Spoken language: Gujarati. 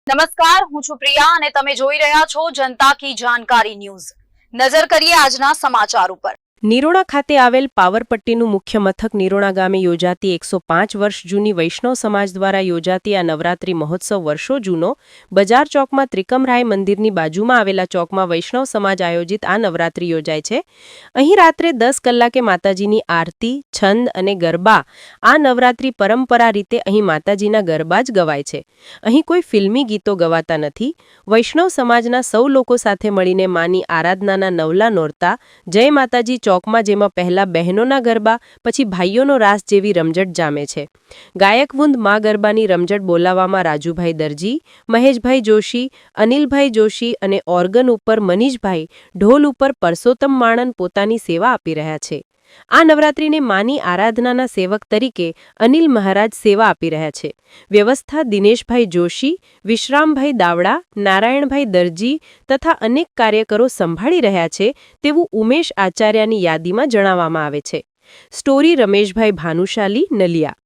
નમસ્કાર, હું છું પ્રિયા અને તમે જોઈ રહ્યા છો જનતા કી જાણકારી ન્યૂઝ। નજર કરીએ આજના સમાચાર ઉપર। નિરોણા ખાતે આવેલ પાવરપટ્ટીનું મુખ્ય મથક નિરોણા ગામે યોજાતી 105 વર્ષ જૂની વૈષ્ણવ સમાજ દ્વારા યોજાતી આ નવરાત્રી મહોત્સવ વર્ષો જૂનો બજાર ચોકમાં ત્રિકમરાય મંદિરની બાજુમાં આવેલા ચોકમાં વૈષ્ણવ સમાજ આયોજિત આ નવરાત્રી યોજાય છે। અહીં રાત્રે 10 કલાકે માતાજીની આરતી, છંદ અને ગરબા આ નવરાત્રી પરંપરા રીતે અહીં માતાજીના ગરબા જ ગવાય છે। અહીં કોઈ ફિલ્મી ગીતો ગવાતા નથી। વૈષ્ણવ સમાજના સૌ લોકો સાથે મળીને માની આરાધનાના નવલા નોરતા જય માતાજી ચોકમાં જેમાં પહેલા બહેનોના ગરબા પછી ભાઈઓનો રાસ જેવી રમઝટ જામે છે। ગાયકવૃંદ મા ગરબાની રમઝટ બોલાવવામાં રાજુભાઈ દરજી, મહેશભાઈ જોશી, અનિલભાઈ જોશી અને ઓર્ગન ઉપર મનીષભાઈ, ઢોલ ઉપર પરસોત્તમ માણન પોતાની સેવા આપી રહ્યા છે। આ નવરાત્રીને માની આરાધનાના સેવક તરીકે અનિલ મહારાજ સેવા આપી રહ્યા છે। વ્યવસ્થા દિનેશભાઈ જોશી, વિશ્રામભાઈ દાવડા, નારાયણભાઈ દરજી તથા અનેક કાર્યકરો સંભાળી રહ્યા છે તેવું ઉમેશ આચાર્યની યાદીમાં જણાવવામાં આવે છે। સ્ટોરી રમેશભાઈ ભાનુશાલી, નલિયા।